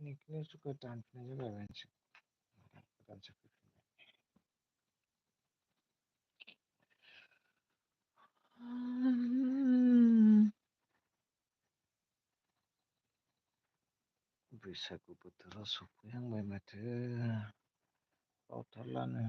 Nicholas गोदान फैनाय जाबाय मोनसे गोदानसो फैफिनबाय। बैसागु बोथोरा सफैहांबाय माथो बावथारलानो।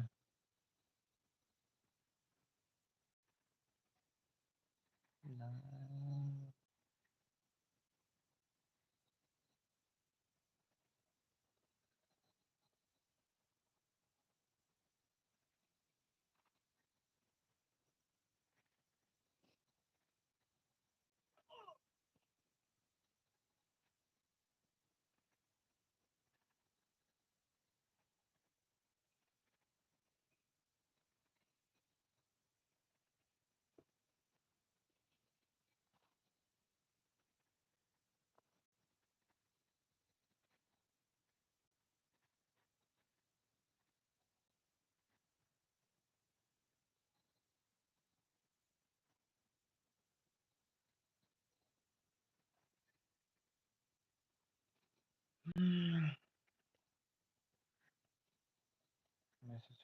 मेसेज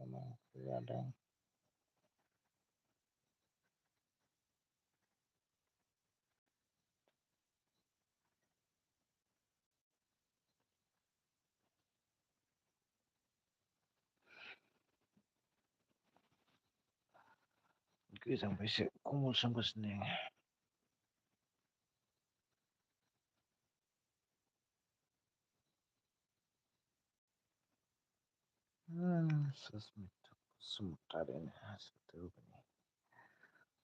मा ओंख्रि जादों? गोजांबायसो खमल सोमगासिनो आङो। सुसमिता बसुमतारिनो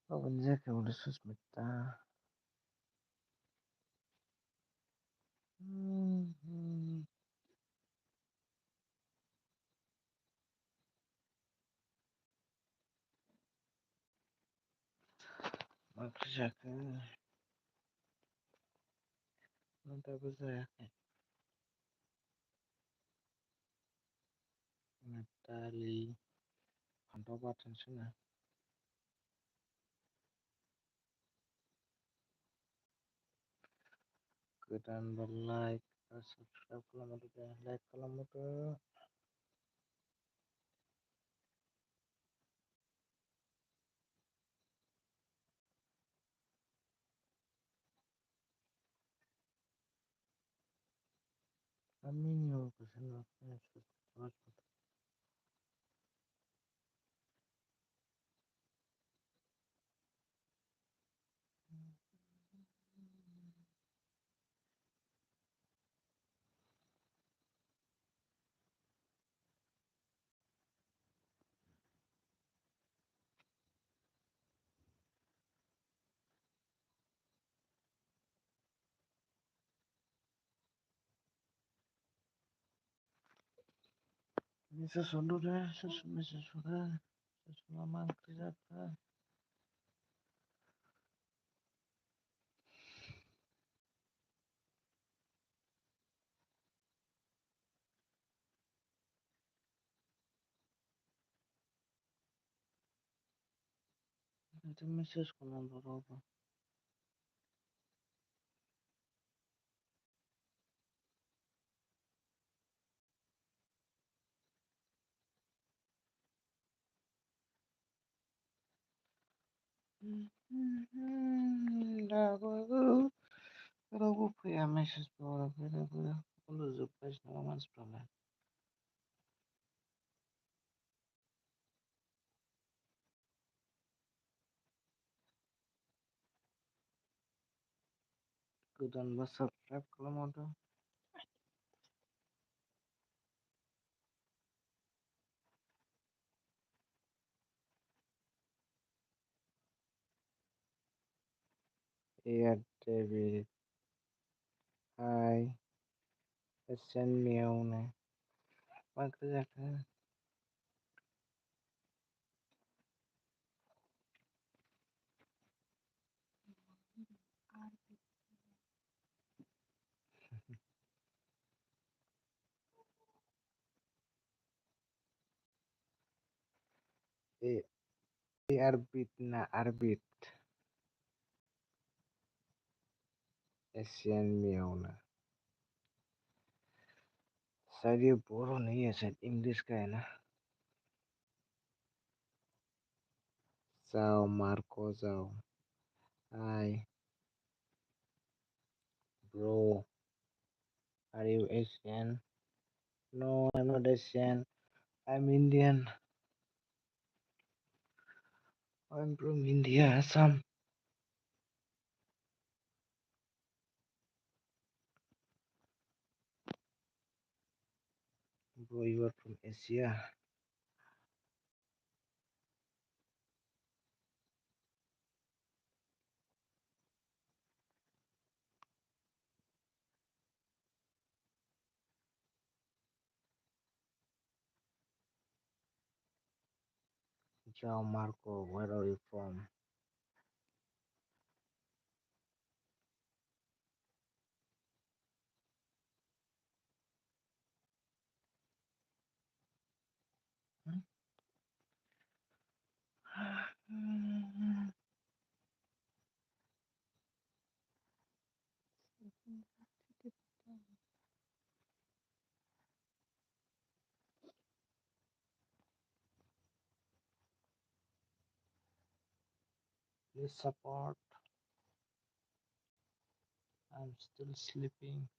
रावबोआनो जायाखै माथो सुसमिता। मा ओंख्रि जाखो? दाबो जायाखै। दालि फान्थाव बाथोनसोनो। गोदानबा लाइक साबसक्राइब खालामहरदो दे लाइक खालामहरदो। मेसेज हरदोब्रा सोर सोर मेसेज हरो सोर सोरबा मा ओंख्रि जाखो? माथो मेसेजखौनो हरा रावबो। दाबो रावबो फैया मेसेजबो हराखै दाबो उन्दुजोबगासिनो नामा मानसिफ्रालाय? गोदानबा subscribe खालामहरदो। David, hi, send me मा ओंख्रि जाखो? आरबिट ना आरबिट? एसियान मियावनो शायद ये बोरो नहीं है, शायद इंग्लिश का है ना। जाओ मार्को जाओ। Hi bro, are you Asian? No, I am not Asian, I am Indian. I am from India, Assam. Bro, you are from Asia. Ciao Marco, where are you from? Please support. I'm still sleeping.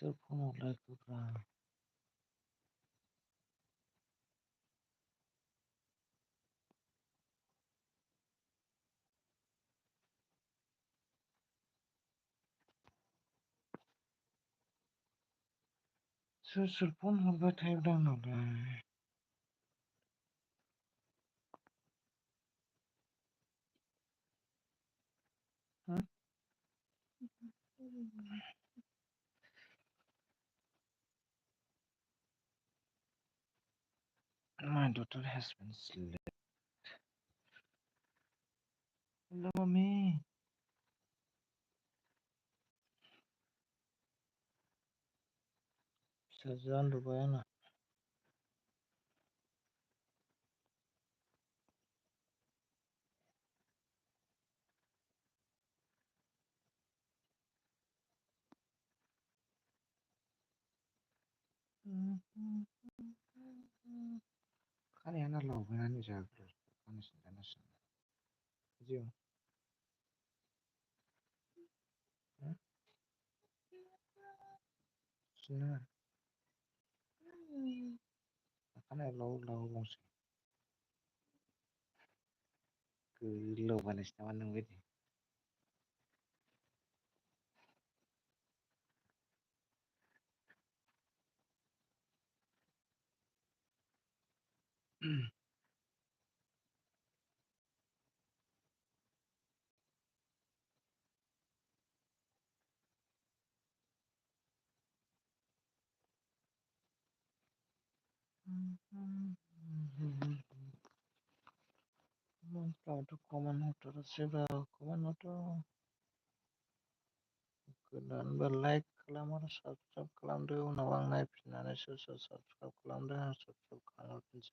Cell phone like to cry. Cell phone hold by type down no huh? My daughter has been slept. Hello mommy. Sajan Rubayana. Kan yana low ban ni jagro. Kan sana sana. Jio. Sana. Kan low low bangsi. Ke low ban istaman nang wedi. Montrado common motor several common motor dan like kalamar subscribe kalamde unawang naik pinane subscribe kalamde subscribe kalamar pinse.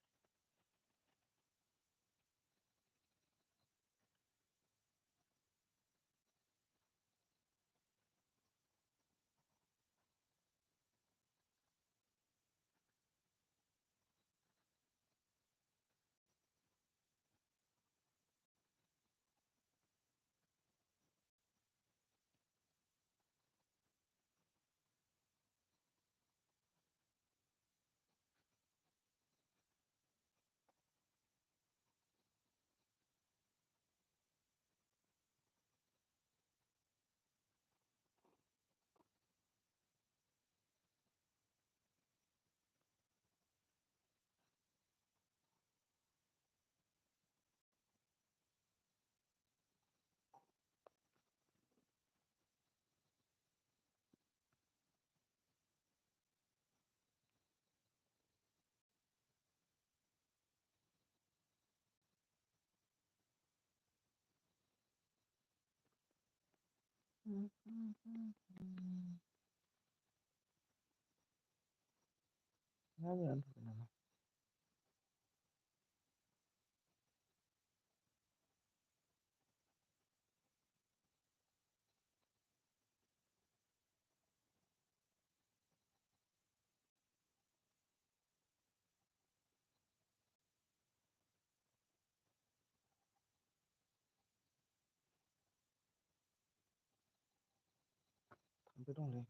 थाम्फै दंलै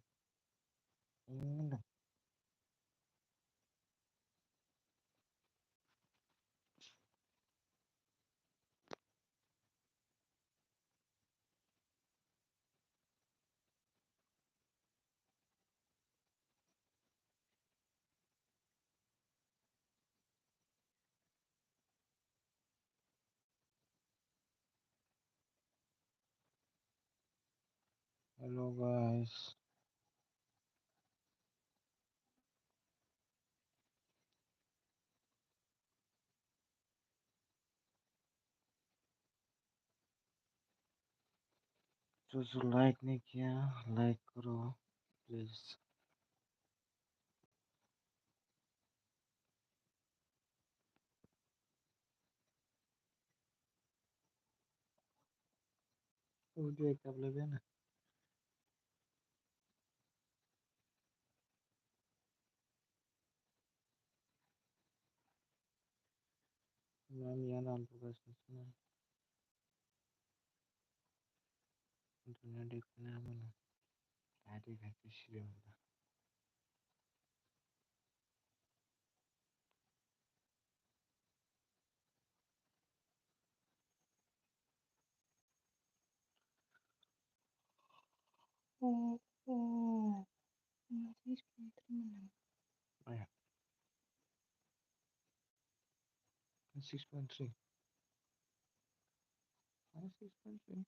होनदों। Hello guys. जो like नहीं किया like करो please. Video एक ले ना मैम यहाँ नाम तो बस सुना इंटरनेट देखने आना आते खाते शुरू होता। आया 6.3 6.3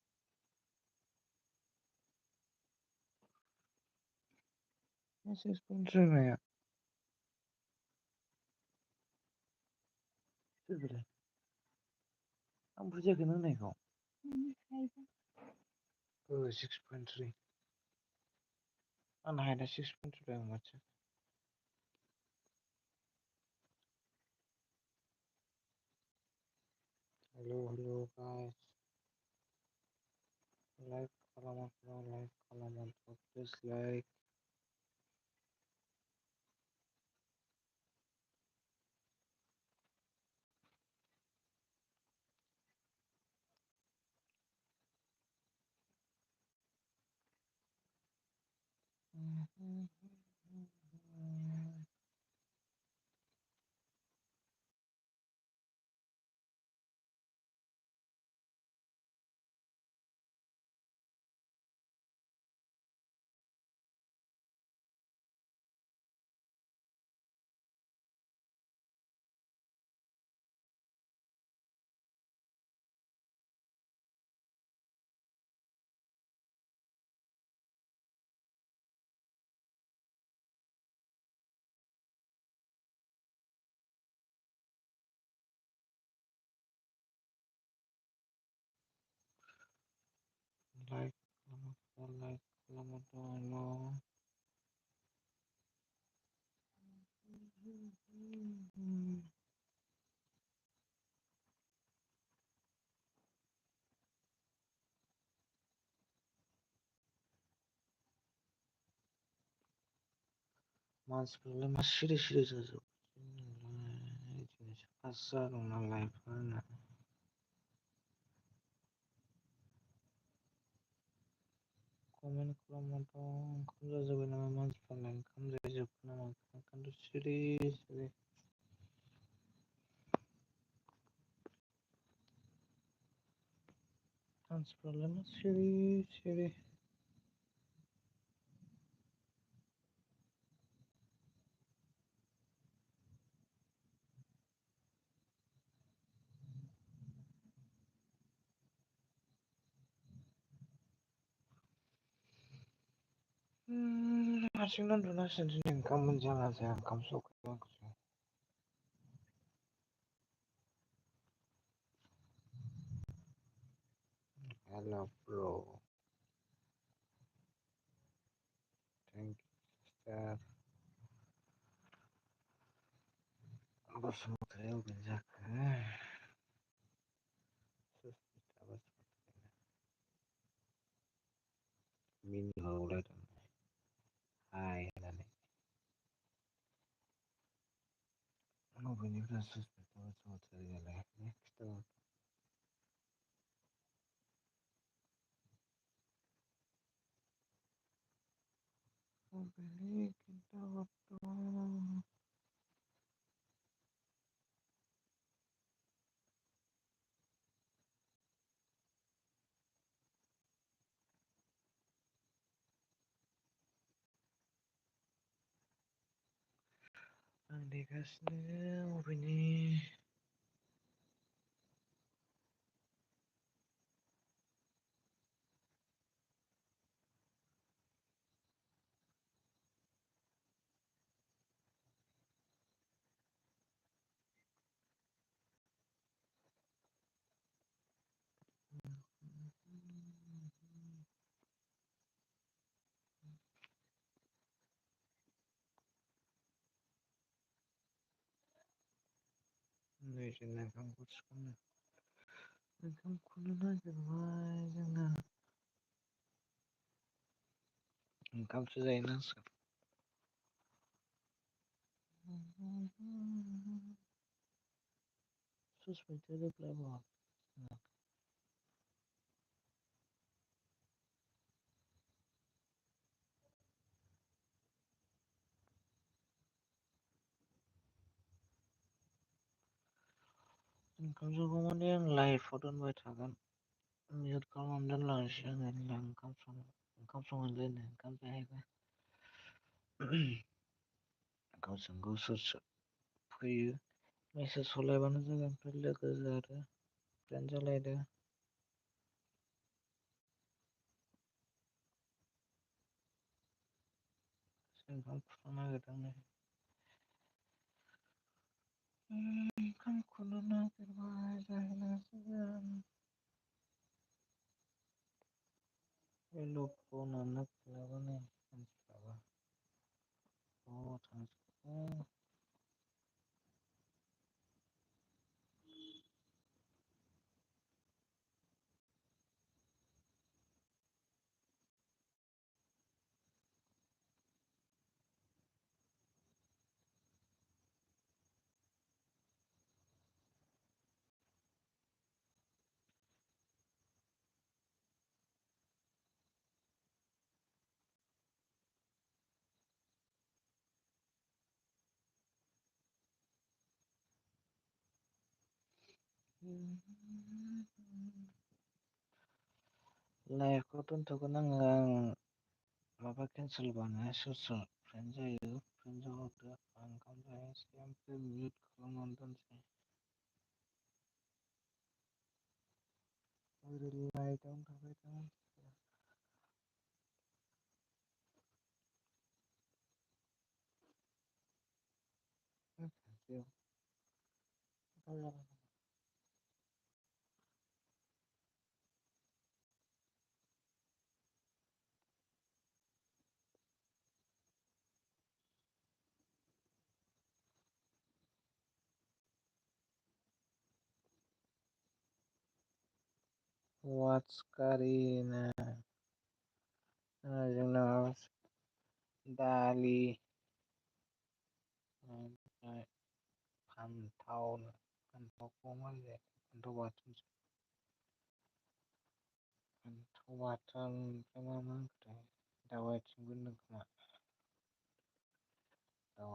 6.3 में बेलाय आं बुजियाखैनो होननायखौ 6.3 आंना हाइटआ 6.3 माथो। हेलो हेलो गाइस लाइक खालामो प्लीज लाइक लाइक खालामो नो मानसिफोरालाय मा सिरि सिरि जाजोबबाय बिदिनोसो आसा दंना लाइफआनो कमेन्ट खालामोथ' ओंखाम जाजोब्बाय नामा मानसिफ्रालाय ओंखाम जाजोब्बाय नामा ओंखायनोथ' सिरि सिरि मानसिफ्रालाय मा सिरि सिरि हारसिं उन्दुनांसिगोन दिनै ओंखाम मोनजाया जाया ओंखाम सौखैया हेल' ब्र' अबेनि जाखो मिनिहरबावलायदों हाय होननानै अबेनिफ्राय खिथाहर अबेनि खिन्थाहरथ' आं देगासिनो अबेनि नै जोंना ओंखामखौनो नागिरबाय जोंना ओंखामसो जाहैनांसिगोन ससपेक्ट रिप्लाय हर ओंखाम जागौमानि आं लाइफआव दोनबाय थागोन मिउट खालामनानै दोनलांसै आङो ओंखाम संहैलायनो ओंखाम जाहैबा गावजों गाव सोर फैयो मेसेज हरलायबानो जाबाय ओमफ्राय लोगो जादो फ्रेन्ड जालायदो ओंखाम खुरनो नागिरदों नै ओंखामखौनो नागिरबाय जाहैनांसिगोन बनानो गैलाबा नै मानसिफ्राबा बहा थांजोबखो लाइफखौ दोनथ'गोन आङो आं माबा केन्सेल बानाय सोर सोर फ्रेन्ड जायो फ्रेन्ड जाहरदो आं ओंखाम जाहैसै ओमफ्राय मिउट खालामनानै दोनसै ओरै लाइटआवनो थाबाय था What's Karina? जोंना दालि ओमफ्राय फान्थावखौ मा होनो फान्थाव बाथोन फान्थाव बाथोन ओमफ्राय मा होनखोथाय दाव आथिंबो होनदों खोमा दाव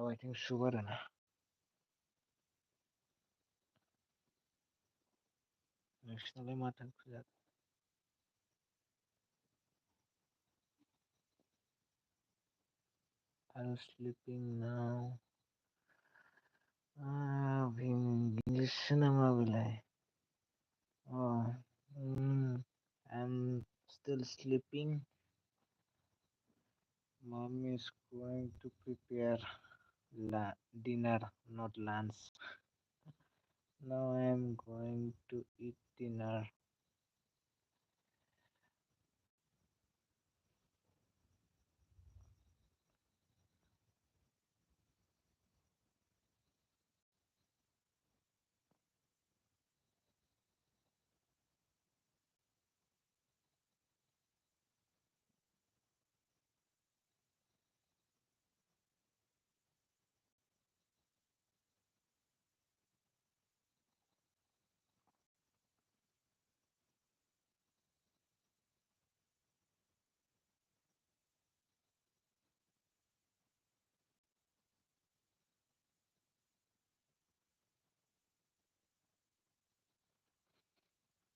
आथिं सुप आरोना नोंसिनालाय माथो ओंख्रि जाखो I'm sleeping now. इंग्लिशसो नामा बेलाय I'm still sleeping. Mom is going to prepare dinner, not lunch. Now I'm going to eat dinner.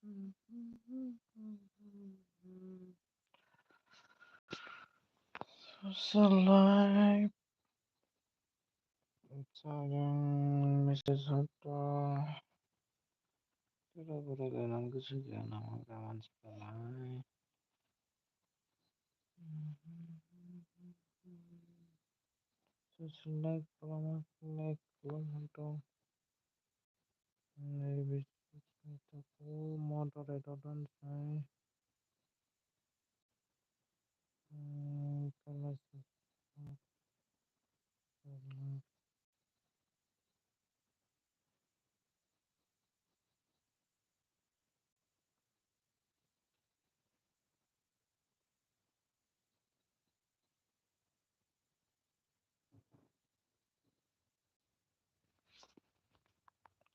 Social life, sayang Mrs. Soto, tidak dalam kesulitan nama kawan sekolah. Social life, kalau like belum untuk lebih itu moderator dan saya kalau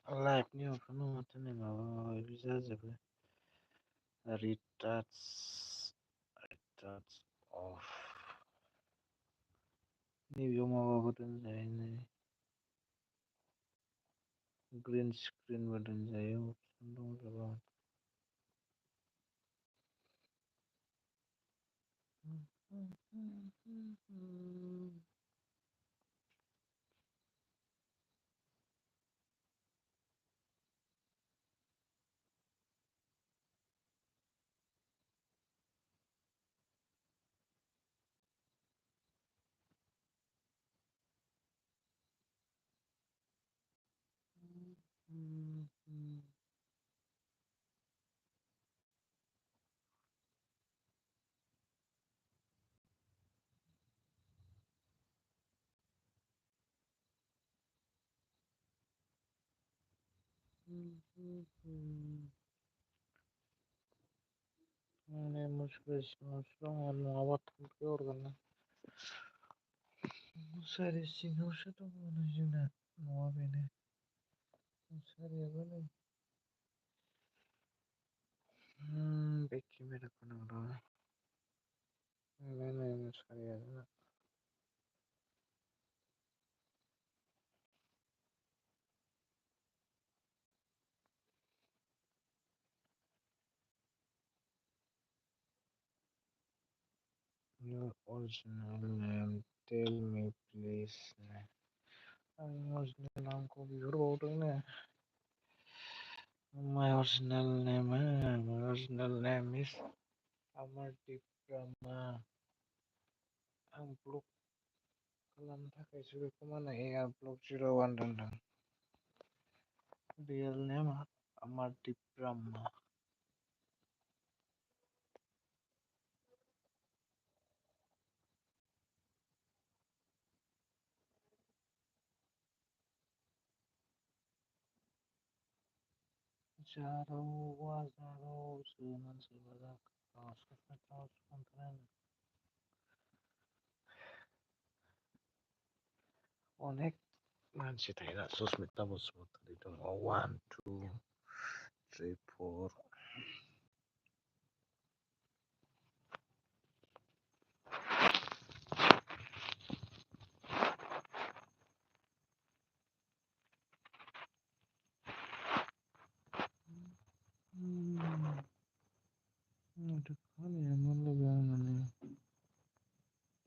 live ni apa nama tu ni mau bisa jadi retouch off ni dia mau apa tu saya ni green screen button saya untung sebab ini musuh mau awat keluar kan seri single itu mana juga mau apa ini seri apa nih Becky mereka kenal ini seri apa your original name tell me please original name को भी road ने my original name is Amardeep Brahma ang blog kalam थाखाय बेखौ माने blog 01 दोनदों real name Amardeep Brahma Jaro wazaro sunan sebadak kaos konten onek masih tidak sosmed tabus tadi dong 1 2 3 4 ada kali ya mana bangun nih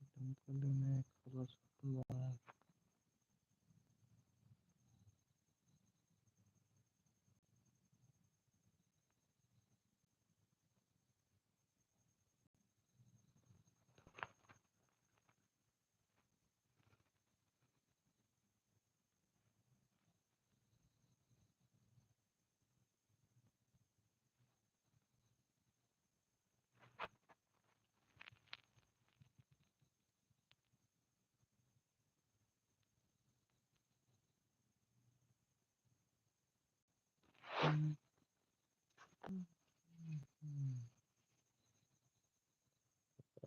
tempat ini kalau semua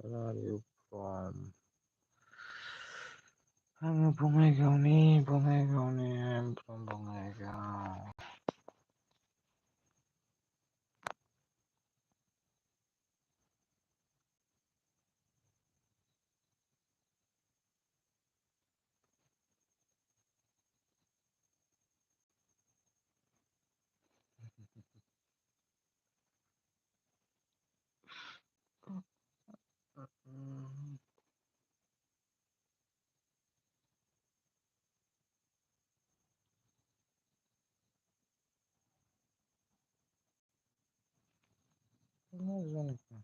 where are you from I'm Bongaigaon nih I'm from Bongaigaon मा जानायखौ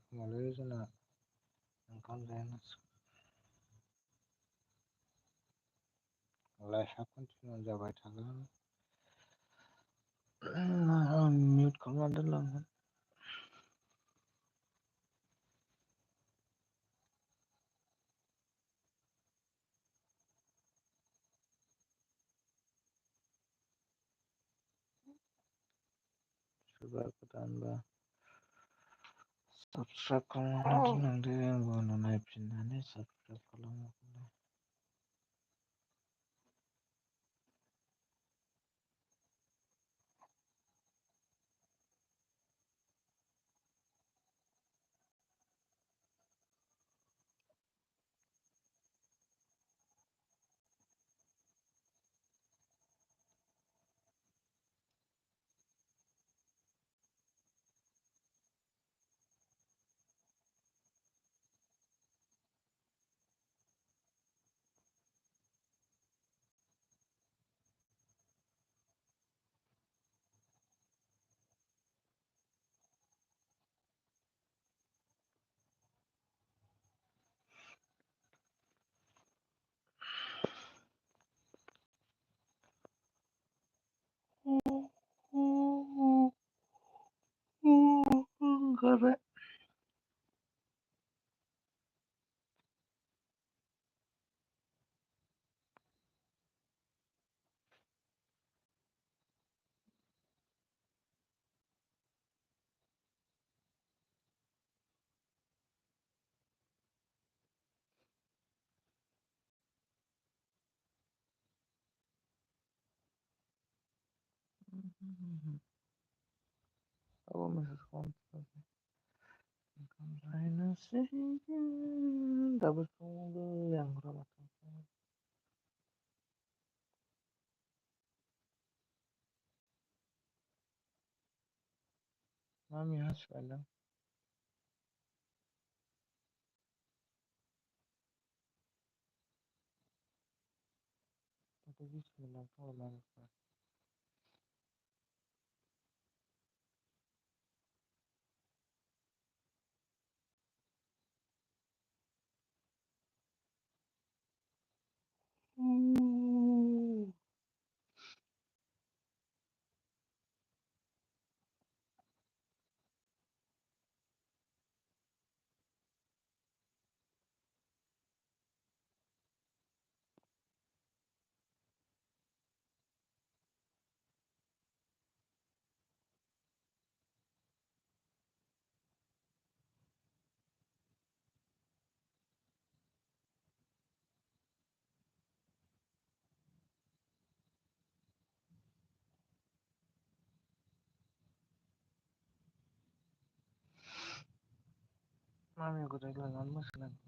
खोमालै जोंना ओंखाम जायालासिनो लाइफआ continue जाबाय थागोन। आं मिउट खालामना दोनलांगोन। सोरबा गोदानबा साबसक्राइब खालामना दोनलांदो आंबो उनाव नायफिननानै साबसक्राइब खालामगोन। ओंखारबाय। गाबोन मेसेज खालामफिननोसै। ओमफ्रायनोसै दाबो सौलाय लांग्रा माथो। मामि हासुगारदों। माथो बिस्मिल्लाह खालामनांगौ। मामिखौ रायलायनानै मोसानांगौ।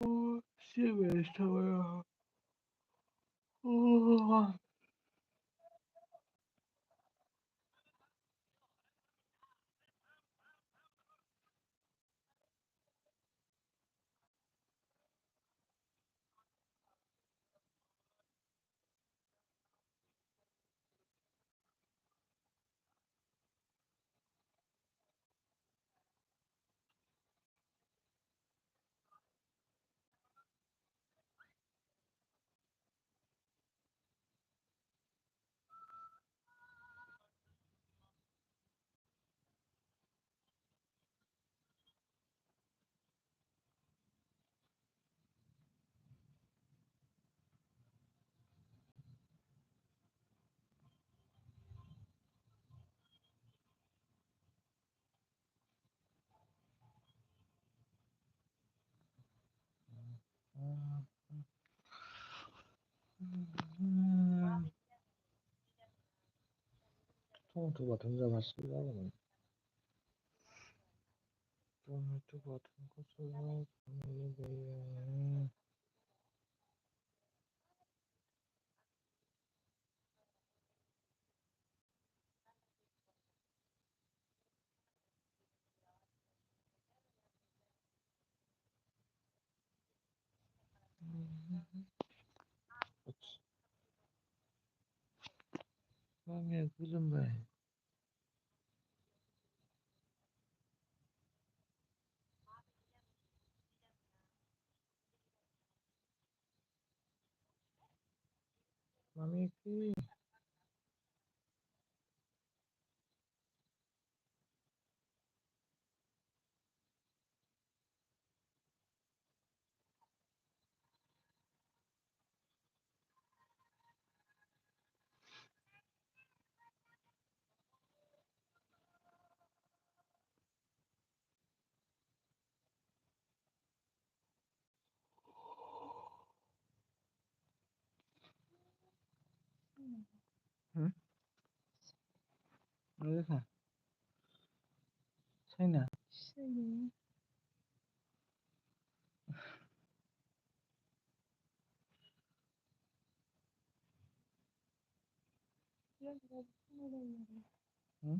Oh, sí me estaba. Oh. 토마토 같은 거 맛있더라고요. 토마토 같은 거 좋아해요. mamãe tudo bem. Mamãe aqui. Hı? Öyle mi? Sayna. Söyle. Biraz baksana da yere. Hı?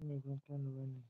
Me contando bene.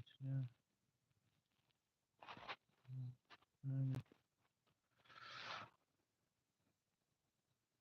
बिदिनो